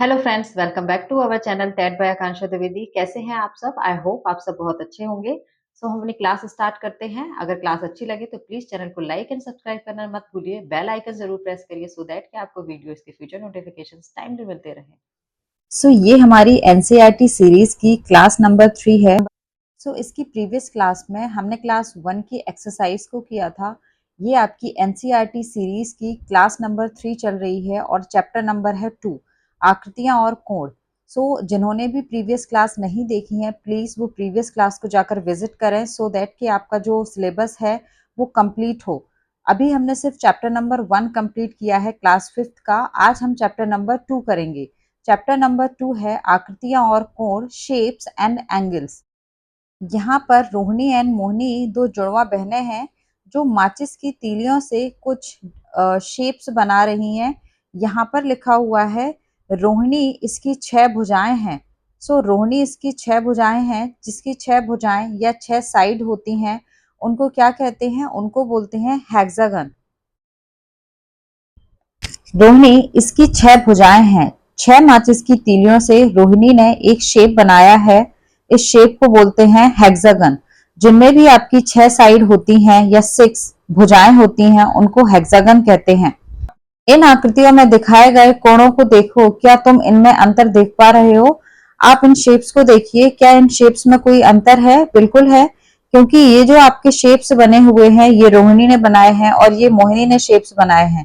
Hello friends, welcome back to our channel TED by Akanksha Dwivedi. कैसे हैं आप सब? आई होप आप सब बहुत अच्छे होंगे। सो हम अपनी क्लास स्टार्ट करते हैं। अगर क्लास अच्छी लगे तो प्लीज चैनल को लाइक एंड सब्सक्राइब करना मत भूलिए। बेल आइकन जरूर प्रेस करिए सो दैट कि आपको वीडियोस के फ्यूचर नोटिफिकेशंस टाइमली मिलते रहे। ये हमारी एनसीईआरटी सीरीज की क्लास नंबर 3 है। इसकी प्रीवियस क्लास में हमने क्लास 1 की एक्सरसाइज को किया था। ये आपकी एनसीईआरटी सीरीज की क्लास नंबर 3 चल रही है और चैप्टर नंबर है 2, आकृतियां और कोण। जिन्होंने भी प्रीवियस क्लास नहीं देखी है, प्लीज वो प्रीवियस क्लास को जाकर विजिट करें सो दैट कि आपका जो सिलेबस है वो कंप्लीट हो। अभी हमने सिर्फ चैप्टर नंबर 1 कंप्लीट किया है क्लास 5th का। आज हम चैप्टर नंबर 2 करेंगे। चैप्टर नंबर 2 है आकृतियां और कोण, शेप्स एंड एंगल्स। यहाँ पर रोहिणी एंड मोहिनी दो जुड़वा बहनें हैं जो माचिस की तीलियों से कुछ शेप्स बना रही हैं। यहाँ पर लिखा हुआ है रोहिणी इसकी 6 भुजाएं हैं। रोहिणी इसकी 6 भुजाएं हैं, जिसकी 6 भुजाएं या 6 साइड होती हैं उनको क्या कहते हैं? उनको बोलते हैं हेक्सागन। रोहिणी इसकी 6 भुजाएं हैं। 6 माचिस की तीलियों से रोहिणी ने एक शेप बनाया है। इस शेप को बोलते हैं हेक्सागन। जिनमें भी आपकी 6 साइड होती हैं या 6 भुजाएं होती हैं उनको हेक्सागन कहते हैं। इन आकृतियों में दिखाए गए कोणों को देखो, क्या तुम इनमें अंतर देख पा रहे हो? आप इन शेप्स को देखिए, क्या इन शेप्स में कोई अंतर है? बिल्कुल है, क्योंकि ये जो आपके शेप्स बने हुए हैं ये रोहिणी ने बनाए हैं और ये मोहिनी ने शेप्स बनाए हैं।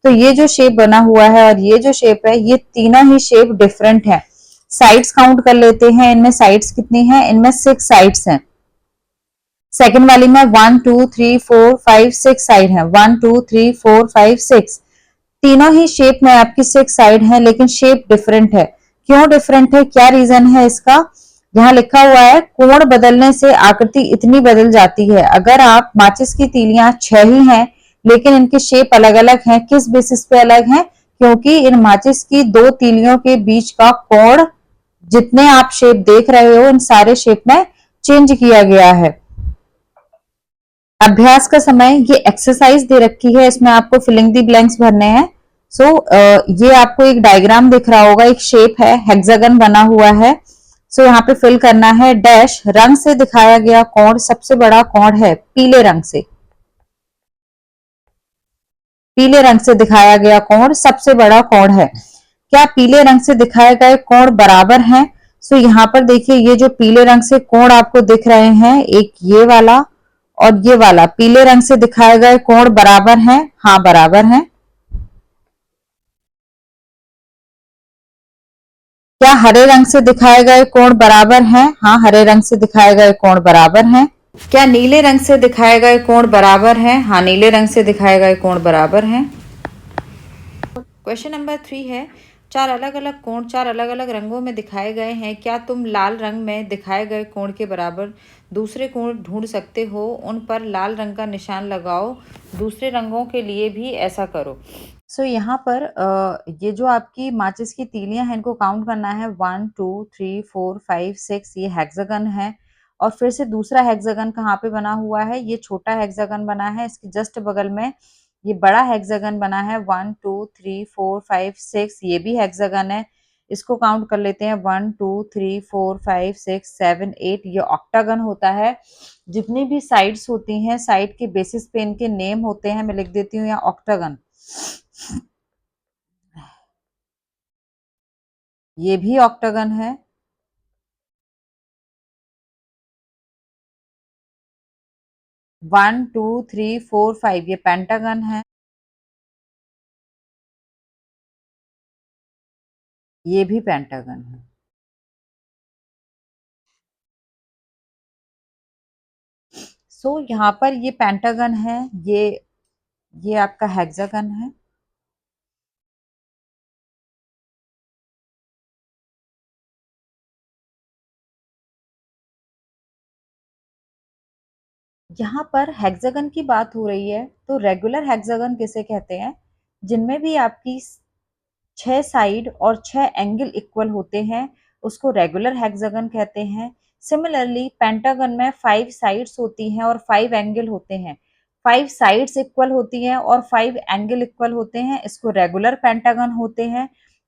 तो ये जो शेप बना हुआ है और ये जो शेप है, ये तीनों ही शेप डिफरेंट है। साइड्स काउंट कर लेते हैं। इनमें साइड्स कितनी हैं? इनमें 6 साइड्स हैं। सेकंड वाली में 1 2 3 4 5 6 साइड है। 1 2 3 4 5 6 तीनों ही शेप में आपकी 6 साइड है, लेकिन शेप डिफरेंट है। क्यों डिफरेंट है? क्या रीजन है इसका? यहाँ लिखा हुआ है कोण बदलने से आकृति इतनी बदल जाती है। अगर आप माचिस की तीलियां 6 ही हैं लेकिन इनके शेप अलग अलग हैं, किस बेसिस पे अलग हैं? क्योंकि इन माचिस की दो तीलियों के बीच का कोण, जितने आप शेप देख रहे हो इन सारे शेप में चेंज किया गया है। अभ्यास का समय, ये एक्सरसाइज दे रखी है, इसमें आपको फिलिंग दी ब्लैंक्स भरने हैं। ये आपको एक डायग्राम दिख रहा होगा, एक शेप है, हेक्सागन बना हुआ है। यहाँ पे फिल करना है डैश। रंग से दिखाया गया कोण सबसे बड़ा कोण है, पीले रंग से। पीले रंग से दिखाया गया कोण सबसे बड़ा कोण है। क्या पीले रंग से दिखाए गए कोण बराबर हैं? यहाँ पर देखिए, ये जो पीले रंग से कोण आपको दिख रहे हैं, एक ये वाला और ये वाला, पीले रंग से दिखाए गए कोण बराबर हैं? हाँ, बराबर हैं। क्या हरे रंग से दिखाए गए कोण बराबर हैं? हाँ, हरे रंग से दिखाए गए कोण बराबर हैं। क्या नीले रंग से दिखाए गए कोण बराबर हैं? हाँ, नीले रंग से दिखाए गए कोण बराबर हैं। क्वेश्चन नंबर 3 है, चार अलग अलग कोण चार अलग अलग रंगों में दिखाए गए हैं। क्या तुम लाल रंग में दिखाए गए कोण के बराबर दूसरे कोण ढूंढ सकते हो? उन पर लाल रंग का निशान लगाओ। दूसरे रंगों के लिए भी ऐसा करो। यहाँ पर ये जो आपकी माचिस की तीलियां हैं इनको काउंट करना है। 1 2 3 4 5 6 ये हेक्सागन है। और फिर से दूसरा हेक्सागन कहाँ पे बना हुआ है? ये छोटा हेक्सागन बना है, इसके जस्ट बगल में ये बड़ा हेक्सागन बना है। 1 2 3 4 5 6 ये भी हेक्सागन है। इसको काउंट कर लेते हैं। 1 2 3 4 5 6 7 8 ये ऑक्टागन होता है। जितनी भी साइड्स होती हैं, साइड के बेसिस पे इनके नेम होते हैं। मैं लिख देती हूँ यहाँ ऑक्टागन। ये भी ऑक्टागन है। One two three four five ये पेंटागन है। ये भी पेंटागन है। यहाँ पर ये पेंटागन है, ये आपका हेक्सागन है। यहाँ पर हेक्सागन की बात हो रही है तो रेगुलर हेक्सागन किसे कहते हैं? जिनमें भी आपकी 6 साइड और 6 एंगल इक्वल होते हैं उसको रेगुलर हेक्सागन कहते हैं। सिमिलरली पेंटागन में 5 साइड्स होती हैं और 5 एंगल होते हैं। 5 साइड्स इक्वल होती हैं और 5 एंगल इक्वल होते हैं, इसको रेगुलर पेंटागन होते हैं।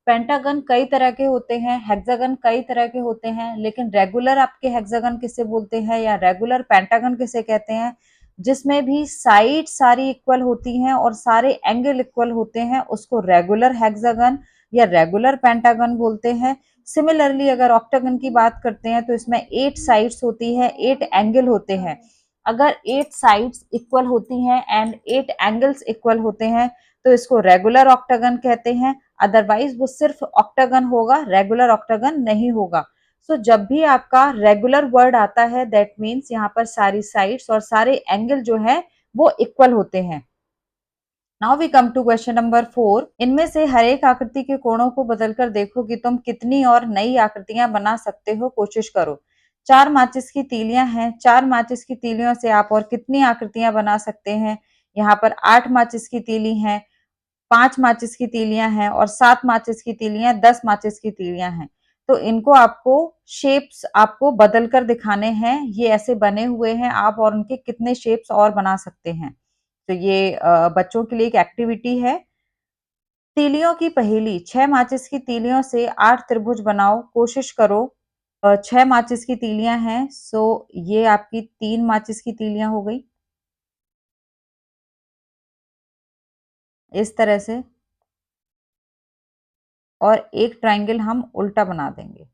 पेंटागन कई तरह के होते हैं, हेक्सागन कई तरह के होते हैं, लेकिन रेगुलर आपके हेक्सागन किसे बोलते हैं या रेगुलर पेंटागन किसे कहते हैं, जिसमें भी साइड सारी इक्वल होती हैं और सारे एंगल इक्वल होते हैं, उसको रेगुलर हेक्सागन या रेगुलर पेंटागन बोलते हैं। सिमिलरली अगर ऑक्टागन की बात करते हैं तो इसमें 8 साइड्स होती है, 8 एंगल होते हैं। अगर 8 साइड्स इक्वल होती हैं एंड 8 एंगल्स इक्वल होते हैं तो इसको रेगुलर ऑक्टागन कहते हैं। अदरवाइज वो सिर्फ ऑक्टागन होगा, रेगुलर ऑक्टागन नहीं होगा। सो जब भी आपका रेगुलर वर्ड आता है दैट मीन्स यहाँ पर सारी साइड्स और सारे एंगल जो है वो इक्वल होते हैं। Now we come to question number 4। इनमें से हर एक आकृति के कोणों को बदलकर देखो कि तुम कितनी और नई आकृतियां बना सकते हो, कोशिश करो। 4 माचिस की तीलियां हैं, 4 माचिस की तीलियों से आप और कितनी आकृतियां बना सकते हैं। यहाँ पर 8 माचिस की तीली हैं, 5 माचिस की तीलियां हैं और 7 माचिस की तीलियां, 10 माचिस की तीलियां हैं। तो इनको आपको शेप्स आपको बदल कर दिखाने हैं, ये ऐसे बने हुए हैं, आप और उनके कितने शेप्स और बना सकते हैं। तो ये बच्चों के लिए एक एक्टिविटी है। तीलियों की पहेली, 6 माचिस की तीलियों से 8 त्रिभुज बनाओ, कोशिश करो। 6 माचिस की तीलियां हैं, सो ये आपकी 3 माचिस की तीलियां हो गई इस तरह से, और एक ट्रायंगल हम उल्टा बना देंगे।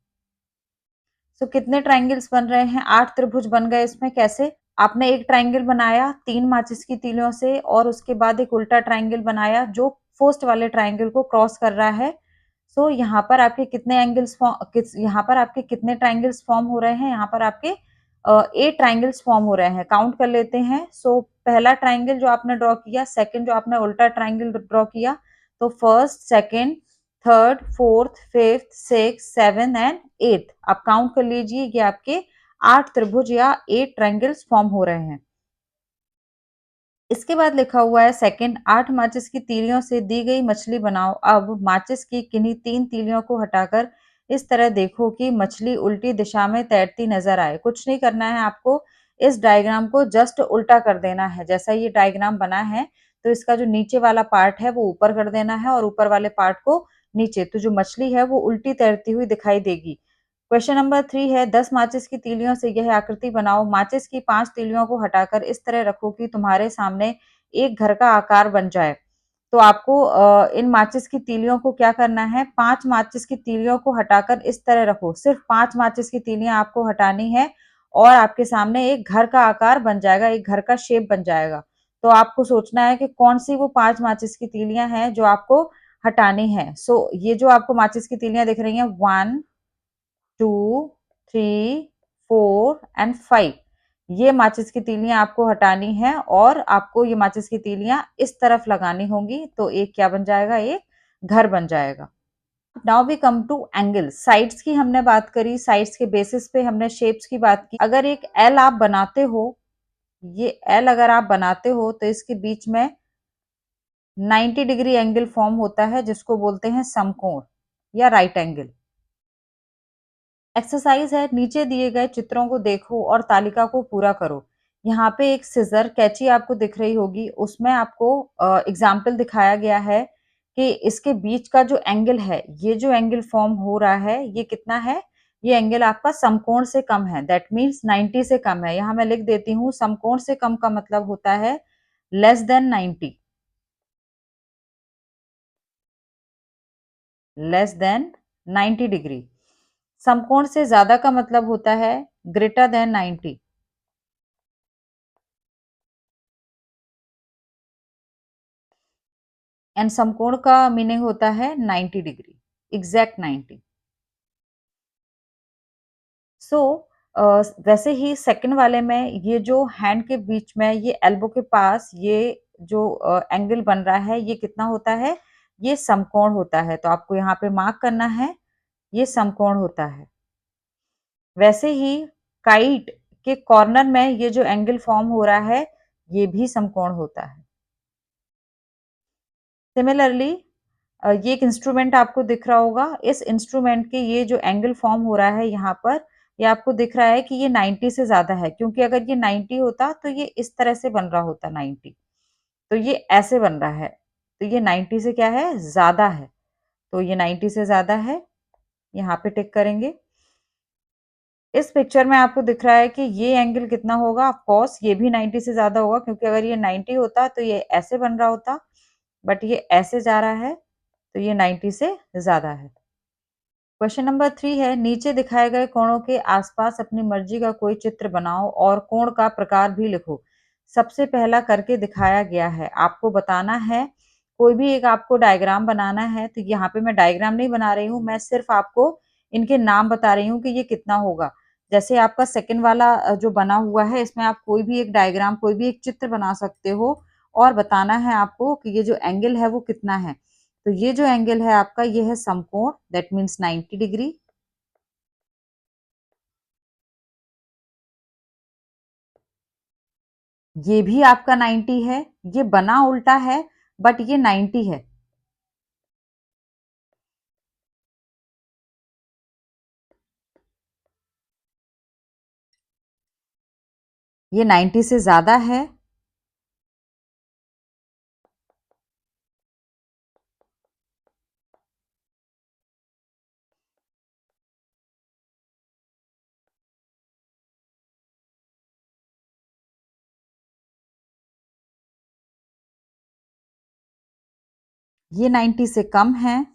सो कितने ट्रायंगल्स बन रहे हैं, 8 त्रिभुज बन गए। इसमें कैसे, आपने एक ट्रायंगल बनाया 3 माचिस की तीलियों से और उसके बाद एक उल्टा ट्रायंगल बनाया जो फर्स्ट वाले ट्रायंगल को क्रॉस कर रहा है। सो यहाँ पर आपके कितने एंगल्स यहाँ पर आपके कितने ट्रायंगल्स फॉर्म हो रहे हैं, यहाँ पर आपके 8 ट्रायंगल्स फॉर्म हो रहे हैं। काउंट कर लेते हैं। सो पहला ट्रायंगल जो आपने ड्रॉ किया, सेकंड जो आपने उल्टा ट्रायंगल ड्रॉ किया, तो first, second, third, fourth, fifth, six, seven and eight, आप काउंट कर लीजिए, ये आपके 8 त्रिभुज या 8 ट्रायंगल्स फॉर्म हो रहे हैं। इसके बाद लिखा हुआ है सेकंड, 8 माचिस की तीलियों से दी गई मछली बनाओ। अब माचिस की किन्हीं 3 तीलियों को हटाकर इस तरह देखो कि मछली उल्टी दिशा में तैरती नजर आए। कुछ नहीं करना है आपको, इस डायग्राम को जस्ट उल्टा कर देना है। जैसा ये डायग्राम बना है तो इसका जो नीचे वाला पार्ट है वो ऊपर कर देना है और ऊपर वाले पार्ट को नीचे, तो जो मछली है वो उल्टी तैरती हुई दिखाई देगी। क्वेश्चन नंबर 3 है, 10 माचिस की तीलियों से यह आकृति बनाओ। माचिस की 5 तीलियों को हटाकर इस तरह रखो कि तुम्हारे सामने एक घर का आकार बन जाए। तो आपको इन माचिस की तीलियों को क्या करना है, 5 माचिस की तीलियों को हटाकर इस तरह रखो। सिर्फ 5 माचिस की तीलियां आपको हटानी है और आपके सामने एक घर का आकार बन जाएगा, एक घर का शेप बन जाएगा। तो आपको सोचना है कि कौन सी वो 5 माचिस की तीलियां हैं जो आपको हटानी है। सो ये जो आपको माचिस की तीलियां दिख रही हैं, 1, 2, 3, 4 एंड 5, ये माचिस की तीलियां आपको हटानी है और आपको ये माचिस की तीलियां इस तरफ लगानी होंगी। तो एक क्या बन जाएगा, एक घर बन जाएगा। Now we come to angle. Sides की हमने बात करी, साइड्स के बेसिस पे हमने शेप्स की बात की। अगर एक एल आप बनाते हो, ये एल अगर आप बनाते हो तो इसके बीच में 90 डिग्री एंगल फॉर्म होता है जिसको बोलते हैं समकोण या राइट एंगल। एक्सरसाइज है, नीचे दिए गए चित्रों को देखो और तालिका को पूरा करो। यहाँ पे एक सिजर कैंची आपको दिख रही होगी, उसमें आपको एग्जाम्पल दिखाया गया है कि इसके बीच का जो एंगल है, ये जो एंगल फॉर्म हो रहा है ये कितना है, ये एंगल आपका समकोण से कम है, दैट मीन्स 90 से कम है। यहाँ मैं लिख देती हूँ, समकोण से कम का मतलब होता है less than 90, less than 90 degree. समकोण से ज्यादा का मतलब होता है ग्रेटर देन 90। एंड समकोण का मीनिंग होता है 90 डिग्री, एग्जैक्ट 90। सो वैसे ही सेकंड वाले में ये जो हैंड के बीच में, ये एल्बो के पास ये जो एंगल बन रहा है ये कितना होता है, ये समकोण होता है। तो आपको यहाँ पे मार्क करना है, ये समकोण होता है। वैसे ही काइट के कॉर्नर में ये जो एंगल फॉर्म हो रहा है ये भी समकोण होता है। सिमिलरली ये एक इंस्ट्रूमेंट आपको दिख रहा होगा, इस इंस्ट्रूमेंट के ये जो एंगल फॉर्म हो रहा है यहाँ पर, ये आपको दिख रहा है कि ये 90 से ज्यादा है, क्योंकि अगर ये 90 होता तो ये इस तरह से बन रहा होता 90, तो ये ऐसे बन रहा है, तो ये 90 से क्या है, ज्यादा है। तो ये 90 से ज़्यादा है, यहाँ पे टिक करेंगे। इस पिक्चर में आपको दिख रहा है कि ये एंगल कितना होगा, ऑफ कोर्स ये भी 90 से ज़्यादा होगा, क्योंकि अगर ये 90 होता तो ये ऐसे बन रहा होता, बट ये ऐसे जा रहा है, तो ये 90 से ज़्यादा है। क्वेश्चन नंबर 3 है, नीचे दिखाए गए कोणों के आसपास अपनी मर्जी का कोई चित्र बनाओ और कोण का प्रकार भी लिखो। सबसे पहला करके दिखाया गया है, आपको बताना है, कोई भी एक आपको डायग्राम बनाना है। तो यहाँ पे मैं डायग्राम नहीं बना रही हूँ, मैं सिर्फ आपको इनके नाम बता रही हूँ कि ये कितना होगा। जैसे आपका सेकंड वाला जो बना हुआ है, इसमें आप कोई भी एक डायग्राम, कोई भी एक चित्र बना सकते हो और बताना है आपको कि ये जो एंगल है वो कितना है। तो ये जो एंगल है आपका, ये है समकोण, दैट मीन्स 90 डिग्री। ये भी आपका 90 है, ये बना उल्टा है बट ये 90 है। ये 90 से ज्यादा है। ये 90 से कम है।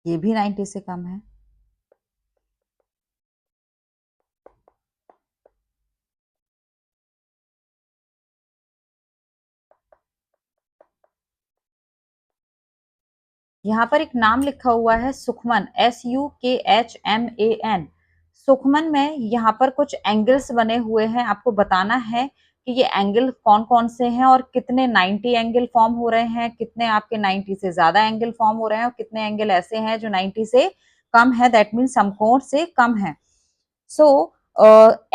ये भी 90 से कम है। यहाँ पर एक नाम लिखा हुआ है सुखमन, SUKHMAN। सुखमन में यहाँ पर कुछ एंगल्स बने हुए हैं, आपको बताना है कि ये एंगल कौन कौन से हैं और कितने 90 एंगल फॉर्म हो रहे हैं, कितने आपके 90 से ज्यादा एंगल फॉर्म हो रहे हैं और कितने एंगल ऐसे हैं जो 90 से कम है, दैट मीन समकोण से कम है। सो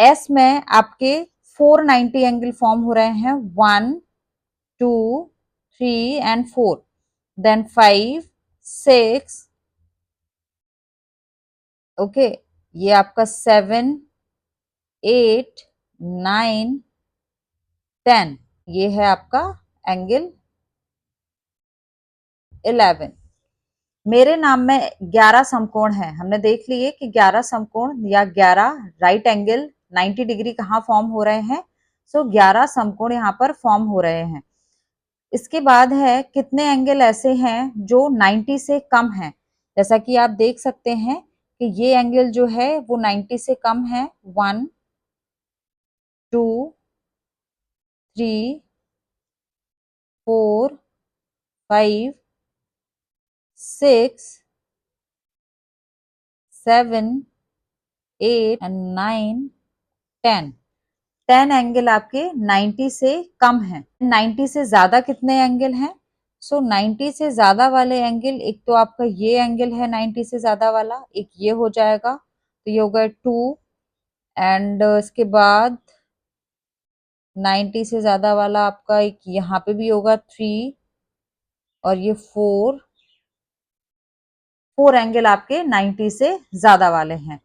एस में आपके 490 एंगल फॉर्म हो रहे हैं, 1 2 3 एंड 4, देन 5 6, ओके, ये आपका 7 8 9 10, ये है आपका एंगल 11। मेरे नाम में 11 समकोण है, हमने देख लिए कि 11 समकोण या 11 राइट एंगल 90 डिग्री कहाँ फॉर्म हो रहे हैं। सो 11 समकोण यहाँ पर फॉर्म हो रहे हैं। इसके बाद है कितने एंगल ऐसे हैं जो 90 से कम है। जैसा कि आप देख सकते हैं कि ये एंगल जो है वो 90 से कम है, 1 2 3 4 5 6 7 8 एंड 9 10। 10 एंगल आपके 90 से कम है। 90 से ज्यादा कितने एंगल हैं? सो 90 से ज्यादा वाले एंगल, एक तो आपका ये एंगल है 90 से ज्यादा वाला, एक ये हो जाएगा, तो ये होगा 2, एंड इसके बाद 90 से ज्यादा वाला आपका एक यहाँ पे भी होगा 3, और ये 4 एंगल आपके 90 से ज्यादा वाले हैं।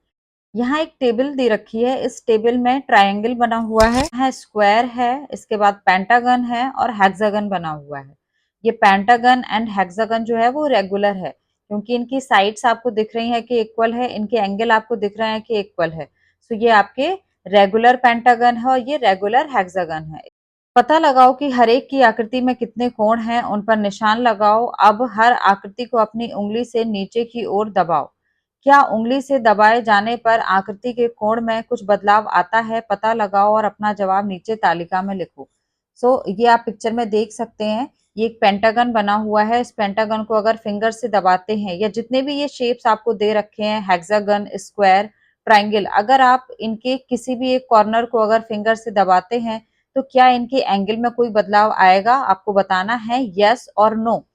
यहाँ एक टेबल दे रखी है, इस टेबल में ट्रायंगल बना हुआ है, स्क्वायर है, इसके बाद पेंटागन है और हेक्सागन बना हुआ है। ये पेंटागन एंड हेक्सागन जो है वो रेगुलर है, क्योंकि इनकी साइड्स आपको दिख रही है कि इक्वल है, इनके एंगल आपको दिख रहे हैं कि इक्वल है। सो ये आपके रेगुलर पेंटागन है और ये रेगुलर हेक्सागन है। पता लगाओ कि हर एक की आकृति में कितने कोण हैं, उन पर निशान लगाओ। अब हर आकृति को अपनी उंगली से नीचे की ओर दबाओ। क्या उंगली से दबाए जाने पर आकृति के कोण में कुछ बदलाव आता है? पता लगाओ और अपना जवाब नीचे तालिका में लिखो। ये आप पिक्चर में देख सकते हैं, ये एक पेंटागन बना हुआ है। इस पेंटागन को अगर फिंगर से दबाते हैं, या जितने भी ये शेप्स आपको दे रखे हैं, हेक्सागन, स्क्वायर, ट्राइंगल, अगर आप इनके किसी भी एक कॉर्नर को अगर फिंगर से दबाते हैं तो क्या इनके एंगल में कोई बदलाव आएगा? आपको बताना है यस और नो।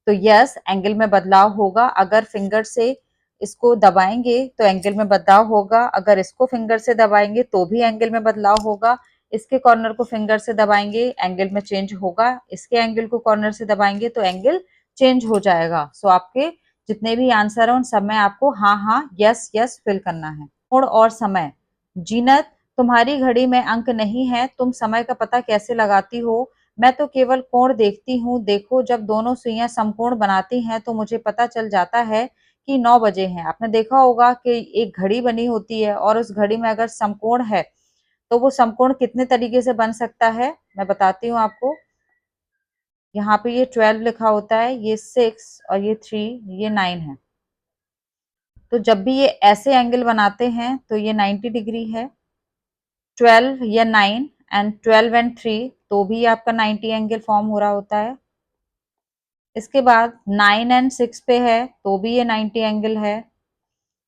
तो यस, एंगल में बदलाव होगा। अगर फिंगर से इसको दबाएंगे तो एंगल में बदलाव होगा, अगर इसको फिंगर से दबाएंगे तो भी एंगल में बदलाव होगा। इसके कॉर्नर को फिंगर से दबाएंगे, एंगल में चेंज होगा, इसके एंगल को कॉर्नर से दबाएंगे तो एंगल चेंज हो जाएगा। सो आपके जितने भी आंसर है उन सब में आपको हाँ हाँ, यस यस फिल करना है। कोण और समय, जीनत, तुम्हारी घड़ी में अंक नहीं है, तुम समय का पता कैसे लगाती हो? मैं तो केवल कोण देखती हूँ, देखो जब दोनों सुइयाँ समकोण बनाती हैं तो मुझे पता चल जाता है कि 9 बजे हैं। आपने देखा होगा कि एक घड़ी बनी होती है और उस घड़ी में अगर समकोण है, तो वो समकोण कितने तरीके से बन सकता है? मैं बताती हूँ आपको। यहाँ पे ये 12 लिखा होता है, ये 6 और ये 3, ये 9 है। तो जब भी ये ऐसे एंगल बनाते हैं तो ये 90 डिग्री है। 12 या 9 एंड 12 एंड 3 तो भी आपका 90 एंगल फॉर्म हो रहा होता है। इसके बाद 9 एंड 6 पे है तो भी ये 90 एंगल है।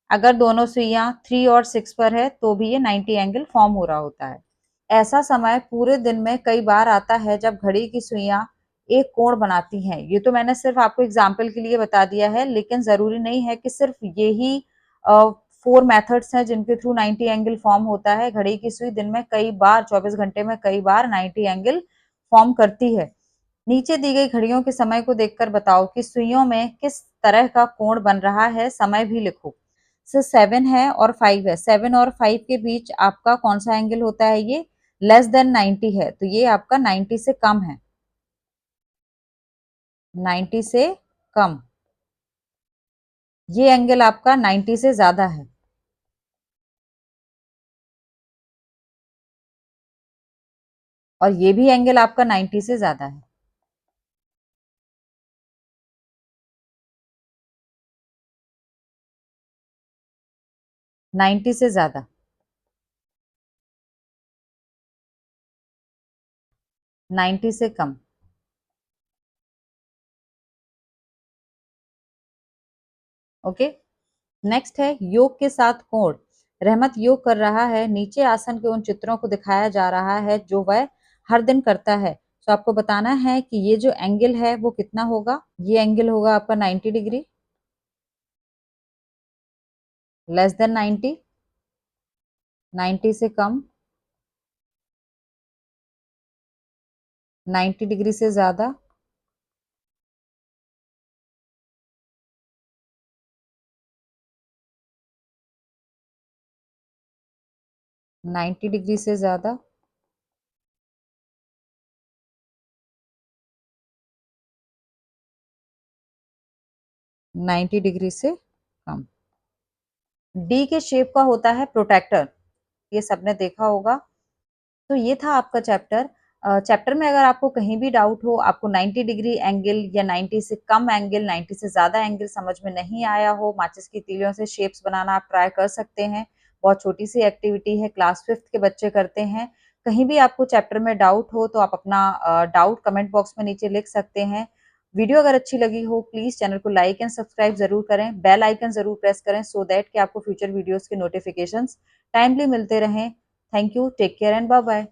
अगर दोनों सुइयां 3 और 6 पर है तो भी ये 90 एंगल फॉर्म हो रहा होता है। ऐसा समय पूरे दिन में कई बार आता है जब घड़ी की सुइयां एक कोण बनाती हैं। ये तो मैंने सिर्फ आपको एग्जाम्पल के लिए बता दिया है, लेकिन जरूरी नहीं है कि सिर्फ यही 4 मेथड्स हैं जिनके थ्रू 90 एंगल फॉर्म होता है। घड़ी की सुई दिन में कई बार 24 घंटे में कई बार 90 एंगल फॉर्म करती है। नीचे दी गई घड़ियों के समय को देखकर बताओ कि सुइयों में किस तरह का कोण बन रहा है, समय भी लिखो। से 7 है और 5 है, 7 और 5 के बीच आपका कौन सा एंगल होता है? ये लेस देन 90 है, तो ये आपका 90 से कम है। 90 से कम। ये एंगल आपका 90 से ज्यादा है। और ये भी एंगल आपका 90 से ज्यादा है। 90 से ज्यादा। 90 से कम। ओके। नेक्स्ट है योग के साथ कोण। रहमत योग कर रहा है, नीचे आसन के उन चित्रों को दिखाया जा रहा है जो वह हर दिन करता है। तो आपको बताना है कि ये जो एंगल है वो कितना होगा। ये एंगल होगा आपका 90 डिग्री, लेस देन 90, 90 से कम, 90 डिग्री से ज्यादा, 90 डिग्री से ज्यादा, 90 डिग्री से कम। डी के शेप का होता है प्रोटेक्टर, ये सबने देखा होगा। तो ये था आपका चैप्टर। चैप्टर में अगर आपको कहीं भी डाउट हो, आपको 90 डिग्री एंगल या 90 से कम एंगल, 90 से ज्यादा एंगल समझ में नहीं आया हो, माचिस की तीलियों से शेप्स बनाना आप ट्राई कर सकते हैं। बहुत छोटी सी एक्टिविटी है, क्लास 5th के बच्चे करते हैं। कहीं भी आपको चैप्टर में डाउट हो तो आप अपना डाउट कमेंट बॉक्स में नीचे लिख सकते हैं। वीडियो अगर अच्छी लगी हो प्लीज चैनल को लाइक एंड सब्सक्राइब जरूर करें, बेल आइकन जरूर प्रेस करें सो दैट कि आपको फ्यूचर वीडियोस के नोटिफिकेशंस टाइमली मिलते रहें। Thank you, take care and bye bye.